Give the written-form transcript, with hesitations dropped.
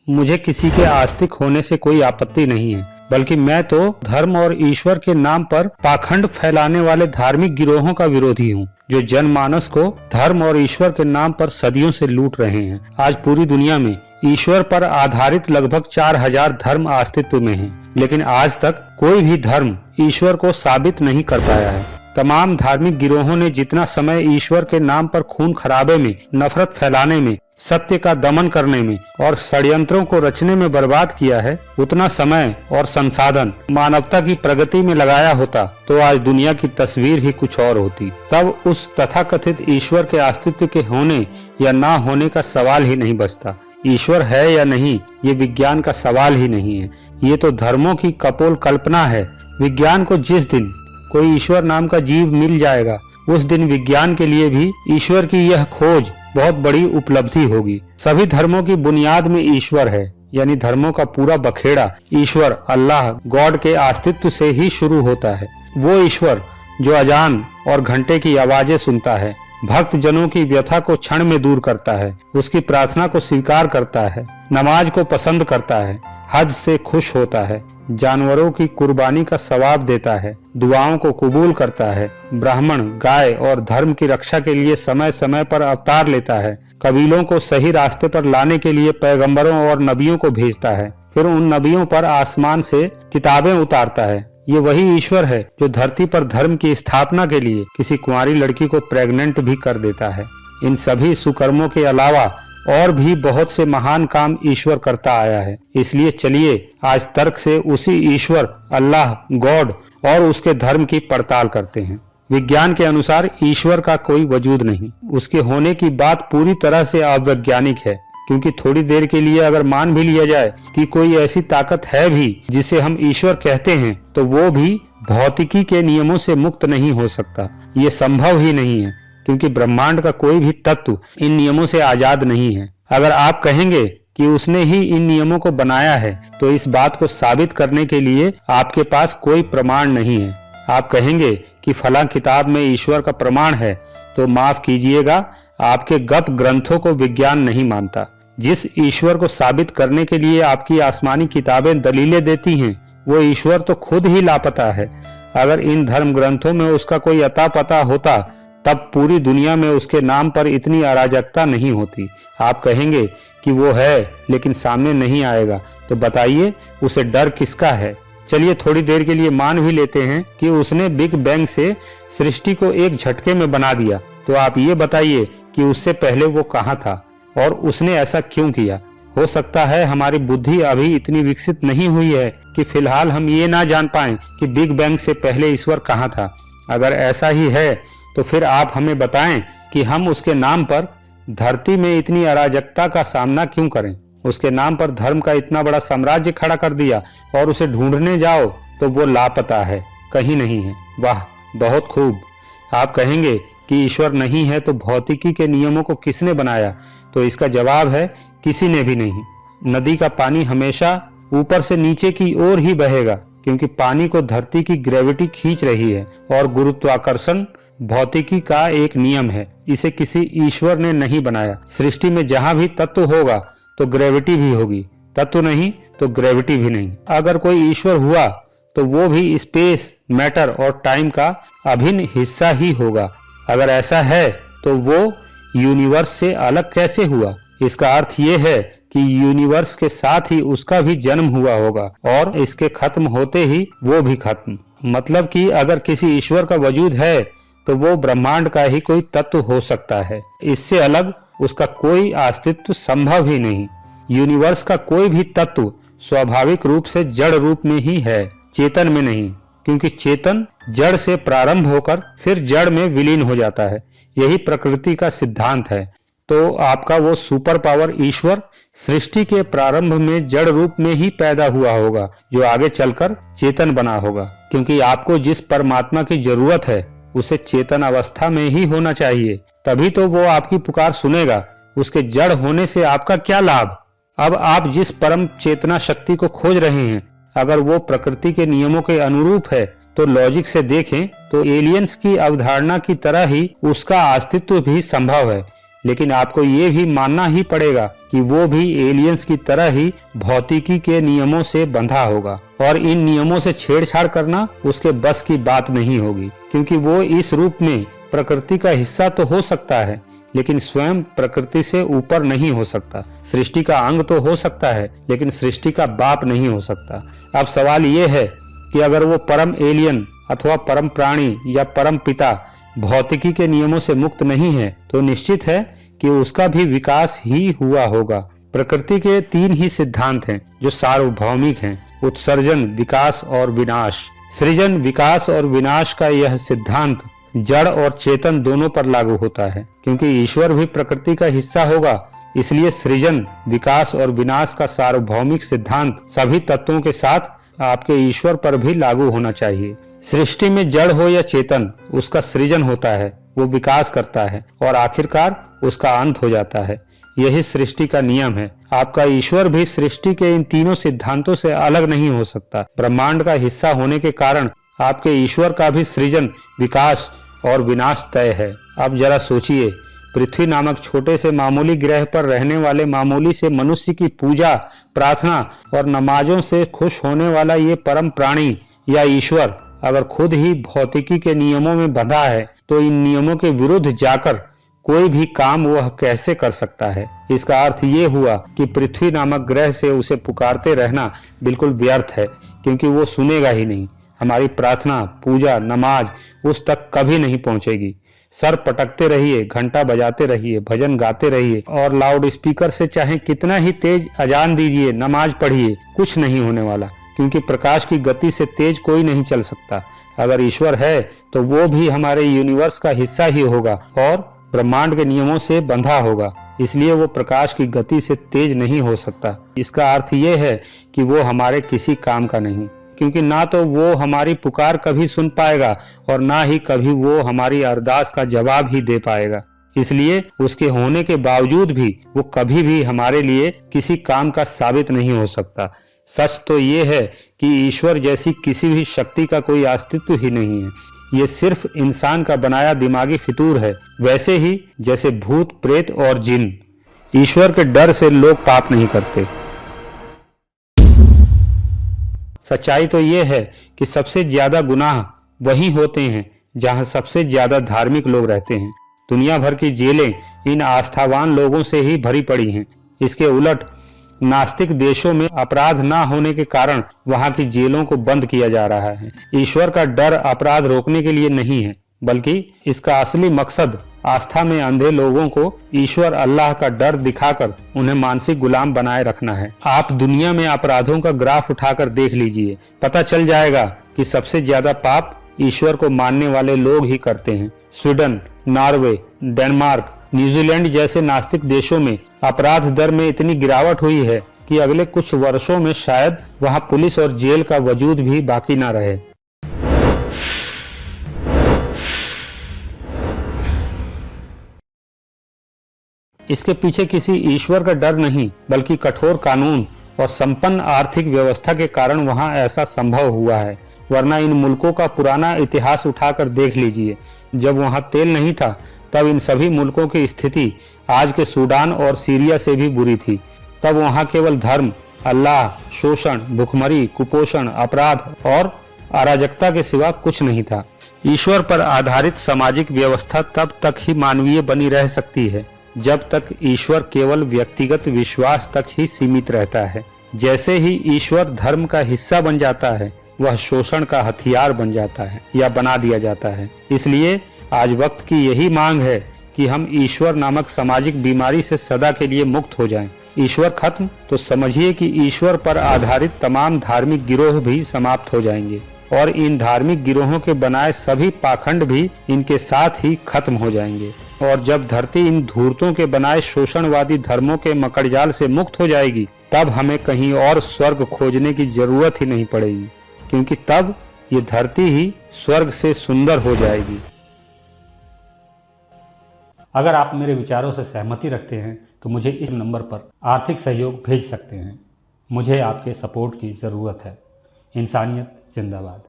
मुझे किसी के आस्तिक होने से कोई आपत्ति नहीं है, बल्कि मैं तो धर्म और ईश्वर के नाम पर पाखंड फैलाने वाले धार्मिक गिरोहों का विरोधी हूँ, जो जनमानस को धर्म और ईश्वर के नाम पर सदियों से लूट रहे हैं। आज पूरी दुनिया में ईश्वर पर आधारित लगभग 4000 धर्म अस्तित्व में हैं, लेकिन आज तक कोई भी धर्म ईश्वर को साबित नहीं कर पाया है। तमाम धार्मिक गिरोहों ने जितना समय ईश्वर के नाम पर खून खराबे में, नफरत फैलाने में, सत्य का दमन करने में और षड्यंत्रों को रचने में बर्बाद किया है, उतना समय और संसाधन मानवता की प्रगति में लगाया होता तो आज दुनिया की तस्वीर ही कुछ और होती। तब उस तथाकथित ईश्वर के अस्तित्व के होने या ना होने का सवाल ही नहीं बचता। ईश्वर है या नहीं, ये विज्ञान का सवाल ही नहीं है, ये तो धर्मों की कपोल कल्पना है। विज्ञान को जिस दिन कोई ईश्वर नाम का जीव मिल जाएगा, उस दिन विज्ञान के लिए भी ईश्वर की यह खोज बहुत बड़ी उपलब्धि होगी। सभी धर्मों की बुनियाद में ईश्वर है, यानी धर्मों का पूरा बखेड़ा ईश्वर, अल्लाह, गॉड के अस्तित्व से ही शुरू होता है। वो ईश्वर जो अजान और घंटे की आवाजें सुनता है, भक्त जनों की व्यथा को क्षण में दूर करता है, उसकी प्रार्थना को स्वीकार करता है, नमाज को पसंद करता है, हज से खुश होता है, जानवरों की कुर्बानी का सवाब देता है, दुआओं को कबूल करता है, ब्राह्मण, गाय और धर्म की रक्षा के लिए समय समय पर अवतार लेता है, कबीलों को सही रास्ते पर लाने के लिए पैगंबरों और नबियों को भेजता है, फिर उन नबियों पर आसमान से किताबें उतारता है। ये वही ईश्वर है जो धरती पर धर्म की स्थापना के लिए किसी कुंवारी लड़की को प्रेग्नेंट भी कर देता है। इन सभी सुकर्मों के अलावा और भी बहुत से महान काम ईश्वर करता आया है। इसलिए चलिए आज तर्क से उसी ईश्वर, अल्लाह, गॉड और उसके धर्म की पड़ताल करते हैं। विज्ञान के अनुसार ईश्वर का कोई वजूद नहीं, उसके होने की बात पूरी तरह से अवैज्ञानिक है, क्योंकि थोड़ी देर के लिए अगर मान भी लिया जाए कि कोई ऐसी ताकत है भी जिसे हम ईश्वर कहते हैं, तो वो भी भौतिकी के नियमों से मुक्त नहीं हो सकता। ये संभव ही नहीं है, क्योंकि ब्रह्मांड का कोई भी तत्व इन नियमों से आजाद नहीं है। अगर आप कहेंगे कि उसने ही इन नियमों को बनाया है, तो इस बात को साबित करने के लिए आपके पास कोई प्रमाण नहीं है। आप कहेंगे कि फलां किताब में ईश्वर का प्रमाण है, तो माफ कीजिएगा, आपके गप ग्रंथों को विज्ञान नहीं मानता। जिस ईश्वर को साबित करने के लिए आपकी आसमानी किताबें दलीलें देती हैं, वो ईश्वर तो खुद ही लापता है। अगर इन धर्म ग्रंथों में उसका कोई अता पता होता, तब पूरी दुनिया में उसके नाम पर इतनी अराजकता नहीं होती। आप कहेंगे कि वो है लेकिन सामने नहीं आएगा, तो बताइए उसे डर किसका है। चलिए थोड़ी देर के लिए मान भी लेते हैं कि उसने बिग बैंग से सृष्टि को एक झटके में बना दिया, तो आप ये बताइए कि उससे पहले वो कहाँ था और उसने ऐसा क्यों किया। हो सकता है हमारी बुद्धि अभी इतनी विकसित नहीं हुई है कि फिलहाल हम ये ना जान पाएं कि बिग बैंग से पहले ईश्वर कहाँ था। अगर ऐसा ही है तो फिर आप हमें बताएं कि हम उसके नाम पर धरती में इतनी अराजकता का सामना क्यों करें। उसके नाम पर धर्म का इतना बड़ा साम्राज्य खड़ा कर दिया और उसे ढूंढने जाओ तो वो लापता है, कहीं नहीं है। वाह, बहुत खूब। आप कहेंगे कि ईश्वर नहीं है तो भौतिकी के नियमों को किसने बनाया, तो इसका जवाब है किसी ने भी नहीं। नदी का पानी हमेशा ऊपर से नीचे की ओर ही बहेगा, क्योंकि पानी को धरती की ग्रेविटी खींच रही है और गुरुत्वाकर्षण भौतिकी का एक नियम है। इसे किसी ईश्वर ने नहीं बनाया। सृष्टि में जहां भी तत्व होगा तो ग्रेविटी भी होगी, तत्व नहीं तो ग्रेविटी भी नहीं। अगर कोई ईश्वर हुआ तो वो भी स्पेस, मैटर और टाइम का अभिन्न हिस्सा ही होगा। अगर ऐसा है तो वो यूनिवर्स से अलग कैसे हुआ। इसका अर्थ ये है कि यूनिवर्स के साथ ही उसका भी जन्म हुआ होगा और इसके खत्म होते ही वो भी खत्म। मतलब कि अगर किसी ईश्वर का वजूद है तो वो ब्रह्मांड का ही कोई तत्व हो सकता है, इससे अलग उसका कोई अस्तित्व संभव ही नहीं। यूनिवर्स का कोई भी तत्व स्वाभाविक रूप से जड़ रूप में ही है, चेतन में नहीं, क्योंकि चेतन जड़ से प्रारंभ होकर फिर जड़ में विलीन हो जाता है। यही प्रकृति का सिद्धांत है। तो आपका वो सुपर पावर ईश्वर सृष्टि के प्रारंभ में जड़ रूप में ही पैदा हुआ होगा, जो आगे चलकर चेतन बना होगा। क्योंकि आपको जिस परमात्मा की जरूरत है उसे चेतन अवस्था में ही होना चाहिए, तभी तो वो आपकी पुकार सुनेगा। उसके जड़ होने से आपका क्या लाभ। अब आप जिस परम चेतना शक्ति को खोज रहे हैं, अगर वो प्रकृति के नियमों के अनुरूप है, तो लॉजिक से देखें तो एलियंस की अवधारणा की तरह ही उसका अस्तित्व भी संभव है। लेकिन आपको ये भी मानना ही पड़ेगा कि वो भी एलियंस की तरह ही भौतिकी के नियमों से बंधा होगा और इन नियमों से छेड़छाड़ करना उसके बस की बात नहीं होगी, क्योंकि वो इस रूप में प्रकृति का हिस्सा तो हो सकता है लेकिन स्वयं प्रकृति से ऊपर नहीं हो सकता। सृष्टि का अंग तो हो सकता है लेकिन सृष्टि का बाप नहीं हो सकता। अब सवाल ये है कि अगर वो परम एलियन अथवा परम प्राणी या परम पिता भौतिकी के नियमों से मुक्त नहीं है तो निश्चित है कि उसका भी विकास ही हुआ होगा। प्रकृति के 3 ही सिद्धांत हैं जो सार्वभौमिक हैं: उत्सर्जन, विकास और विनाश। सृजन, विकास और विनाश का यह सिद्धांत जड़ और चेतन दोनों पर लागू होता है। क्योंकि ईश्वर भी प्रकृति का हिस्सा होगा, इसलिए सृजन, विकास और विनाश का सार्वभौमिक सिद्धांत सभी तत्वों के साथ आपके ईश्वर पर भी लागू होना चाहिए। सृष्टि में जड़ हो या चेतन, उसका सृजन होता है, वो विकास करता है और आखिरकार उसका अंत हो जाता है। यही सृष्टि का नियम है। आपका ईश्वर भी सृष्टि के इन तीनों सिद्धांतों से अलग नहीं हो सकता। ब्रह्मांड का हिस्सा होने के कारण आपके ईश्वर का भी सृजन, विकास और विनाश तय है। अब जरा सोचिए, पृथ्वी नामक छोटे से मामूली ग्रह पर रहने वाले मामूली से मनुष्य की पूजा, प्रार्थना और नमाजों से खुश होने वाला ये परम प्राणी या ईश्वर अगर खुद ही भौतिकी के नियमों में बंधा है तो इन नियमों के विरुद्ध जाकर कोई भी काम वह कैसे कर सकता है। इसका अर्थ ये हुआ कि पृथ्वी नामक ग्रह से उसे पुकारते रहना बिल्कुल व्यर्थ है, क्योंकि वो सुनेगा ही नहीं। हमारी प्रार्थना, पूजा, नमाज उस तक कभी नहीं पहुंचेगी। सर पटकते रहिए, घंटा बजाते रहिए, भजन गाते रहिए और लाउड स्पीकर से चाहे कितना ही तेज अजान दीजिए, नमाज पढ़िए, कुछ नहीं होने वाला, क्योंकि प्रकाश की गति से तेज कोई नहीं चल सकता। अगर ईश्वर है तो वो भी हमारे यूनिवर्स का हिस्सा ही होगा और ब्रह्मांड के नियमों से बंधा होगा, इसलिए वो प्रकाश की गति से तेज नहीं हो सकता। इसका अर्थ ये है कि वो हमारे किसी काम का नहीं, क्योंकि ना तो वो हमारी पुकार कभी सुन पाएगा और ना ही कभी वो हमारी अरदास का जवाब ही दे पाएगा। इसलिए उसके होने के बावजूद भी वो कभी भी हमारे लिए किसी काम का साबित नहीं हो सकता। सच तो ये है कि ईश्वर जैसी किसी भी शक्ति का कोई अस्तित्व ही नहीं है। ये सिर्फ इंसान का बनाया दिमागी फितूर है, वैसे ही जैसे भूत, प्रेत और जिन। ईश्वर के डर से लोग पाप नहीं करते। सच्चाई तो ये है कि सबसे ज्यादा गुनाह वही होते हैं जहां सबसे ज्यादा धार्मिक लोग रहते हैं। दुनिया भर की जेलें इन आस्थावान लोगों से ही भरी पड़ी हैं। इसके उलट नास्तिक देशों में अपराध ना होने के कारण वहां की जेलों को बंद किया जा रहा है। ईश्वर का डर अपराध रोकने के लिए नहीं है, बल्कि इसका असली मकसद आस्था में अंधे लोगों को ईश्वर अल्लाह का डर दिखाकर उन्हें मानसिक गुलाम बनाए रखना है। आप दुनिया में अपराधों का ग्राफ उठाकर देख लीजिए, पता चल जाएगा कि सबसे ज्यादा पाप ईश्वर को मानने वाले लोग ही करते हैं। स्वीडन, नॉर्वे, डेनमार्क, न्यूजीलैंड जैसे नास्तिक देशों में अपराध दर में इतनी गिरावट हुई है कि अगले कुछ वर्षों में शायद वहां पुलिस और जेल का वजूद भी बाकी ना रहे। इसके पीछे किसी ईश्वर का डर नहीं, बल्कि कठोर कानून और संपन्न आर्थिक व्यवस्था के कारण वहां ऐसा संभव हुआ है। वरना इन मुल्कों का पुराना इतिहास उठाकर देख लीजिए। जब वहां तेल नहीं था तब इन सभी मुल्कों की स्थिति आज के सूडान और सीरिया से भी बुरी थी। तब वहां केवल धर्म, अल्लाह, शोषण, भुखमरी, कुपोषण, अपराध और अराजकता के सिवा कुछ नहीं था। ईश्वर पर आधारित सामाजिक व्यवस्था तब तक ही मानवीय बनी रह सकती है जब तक ईश्वर केवल व्यक्तिगत विश्वास तक ही सीमित रहता है। जैसे ही ईश्वर धर्म का हिस्सा बन जाता है, वह शोषण का हथियार बन जाता है या बना दिया जाता है। इसलिए आज वक्त की यही मांग है कि हम ईश्वर नामक सामाजिक बीमारी से सदा के लिए मुक्त हो जाएं। ईश्वर खत्म तो समझिए कि ईश्वर पर आधारित तमाम धार्मिक गिरोह भी समाप्त हो जाएंगे और इन धार्मिक गिरोहों के बनाए सभी पाखंड भी इनके साथ ही खत्म हो जाएंगे। और जब धरती इन धूर्तों के बनाए शोषणवादी धर्मों के मकड़जाल से मुक्त हो जाएगी, तब हमें कहीं और स्वर्ग खोजने की जरूरत ही नहीं पड़ेगी, क्योंकि तब ये धरती ही स्वर्ग से सुंदर हो जाएगी। अगर आप मेरे विचारों से सहमति रखते हैं तो मुझे इस नंबर पर आर्थिक सहयोग भेज सकते हैं। मुझे आपके सपोर्ट की ज़रूरत है। इंसानियत जिंदाबाद।